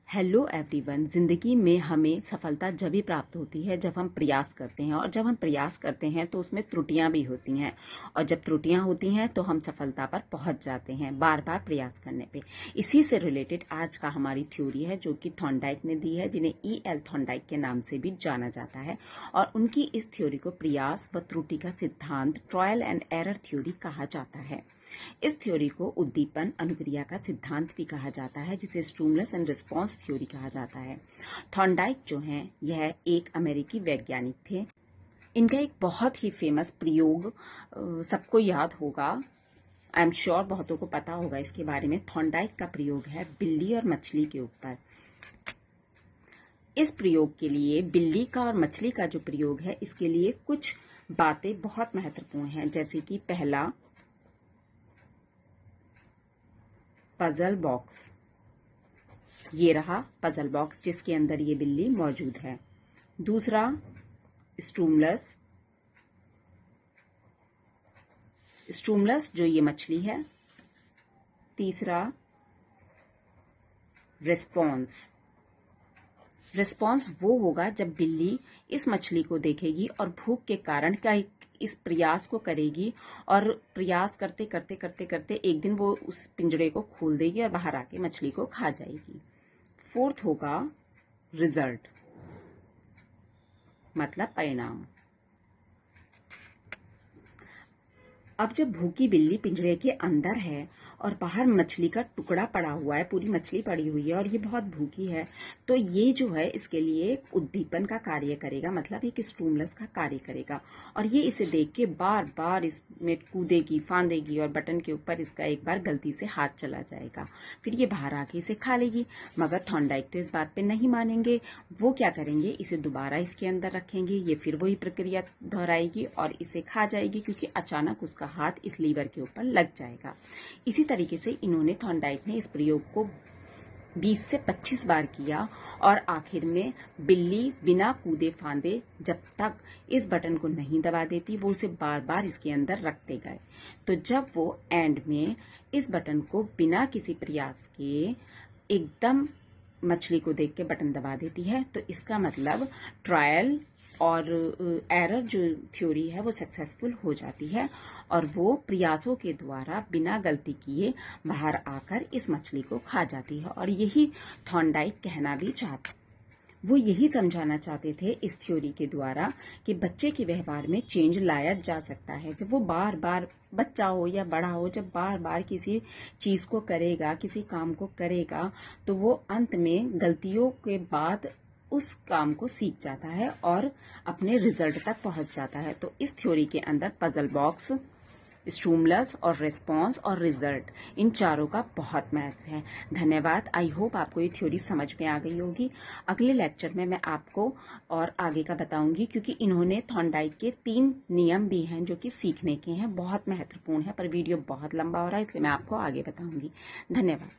Hello everyone. ज़िंदगी में हमें सफलता जब भी प्राप्त होती है जब हम प्रयास करते हैं, और जब हम प्रयास करते हैं तो उसमें त्रुटियां भी होती हैं, और जब त्रुटियां होती हैं तो हम सफलता पर पहुंच जाते हैं बार बार प्रयास करने पे। इसी से रिलेटेड आज का हमारी थ्योरी है जो कि थॉर्नडाइक ने दी है, जिन्हें E.L. थॉर्नडाइक के नाम से भी जाना जाता है। और उनकी इस थ्योरी को प्रयास व त्रुटि का सिद्धांत, ट्रायल एंड एरर थ्योरी कहा जाता है। इस थ्योरी को उद्दीपन अनुक्रिया का सिद्धांत भी कहा जाता है, जिसे स्टिमुलस एंड रिस्पांस थ्योरी कहा जाता है। थॉर्नडाइक जो हैं, यह एक अमेरिकी वैज्ञानिक थे। इनका एक बहुत ही फेमस प्रयोग सबको याद होगा, आई एम श्योर बहुतों को पता होगा इसके बारे में। थॉर्नडाइक का प्रयोग है बिल्ली और मछली के ऊपर। इस प्रयोग के लिए, बिल्ली का और मछली का जो प्रयोग है, इसके लिए कुछ बातें बहुत महत्वपूर्ण हैं, जैसे कि पहला, पजल बॉक्स। ये रहा पजल बॉक्स जिसके अंदर ये बिल्ली मौजूद है। दूसरा, स्टिमुलस। स्टिमुलस जो ये मछली है। तीसरा, रिस्पॉन्स। रिस्पॉन्स वो होगा जब बिल्ली इस मछली को देखेगी और भूख के कारण क्या इस प्रयास को करेगी, और प्रयास करते करते करते करते एक दिन वो उस पिंजरे को खोल देगी और बाहर आके मछली को खा जाएगी। फोर्थ होगा रिजल्ट, मतलब परिणाम। अब जब भूखी बिल्ली पिंजरे के अंदर है और बाहर मछली का टुकड़ा पड़ा हुआ है, पूरी मछली पड़ी हुई है और ये बहुत भूखी है, तो ये जो है इसके लिए उद्दीपन का कार्य करेगा, मतलब एक स्टिमुलस का कार्य करेगा। और ये इसे देख के बार बार इसमें कूदेगी, फांदेगी, और बटन के ऊपर इसका एक बार गलती से हाथ चला जाएगा। फिर ये बाहर आके इसे खा लेगी। मगर थॉर्नडाइक तो इस बात पे नहीं मानेंगे। वो क्या करेंगे, इसे दोबारा इसके अंदर रखेंगे, ये फिर वही प्रक्रिया दोहराएगी और इसे खा जाएगी, क्योंकि अचानक उसका हाथ इस लीवर के ऊपर लग जाएगा। इसी तरीके से इन्होंने, थॉर्नडाइक ने इस प्रयोग को 20 से 25 बार किया, और आखिर में बिल्ली बिना कूदे फांदे जब तक इस बटन को नहीं दबा देती, वो उसे बार बार इसके अंदर रखते गए। तो जब वो एंड में इस बटन को बिना किसी प्रयास के एकदम मछली को देख के बटन दबा देती है, तो इसका मतलब ट्रायल और एरर जो थ्योरी है वो सक्सेसफुल हो जाती है, और वो प्रयासों के द्वारा बिना गलती किए बाहर आकर इस मछली को खा जाती है। और यही थॉर्नडाइक कहना भी चाहते, वो यही समझाना चाहते थे इस थ्योरी के द्वारा कि बच्चे के व्यवहार में चेंज लाया जा सकता है। जब वो बार बार, बच्चा हो या बड़ा हो, जब बार बार किसी चीज को करेगा, किसी काम को करेगा, तो वो अंत में गलतियों के बाद उस काम को सीख जाता है और अपने रिजल्ट तक पहुंच जाता है। तो इस थ्योरी के अंदर पजल बॉक्स, स्टिमुलस और रिस्पॉन्स और रिजल्ट, इन चारों का बहुत महत्व है। धन्यवाद। आई होप आपको ये थ्योरी समझ में आ गई होगी। अगले लेक्चर में मैं आपको और आगे का बताऊंगी, क्योंकि इन्होंने थॉर्नडाइक के 3 नियम भी हैं जो कि सीखने के हैं, बहुत महत्वपूर्ण है, पर वीडियो बहुत लंबा हो रहा है इसलिए मैं आपको आगे बताऊंगी। धन्यवाद।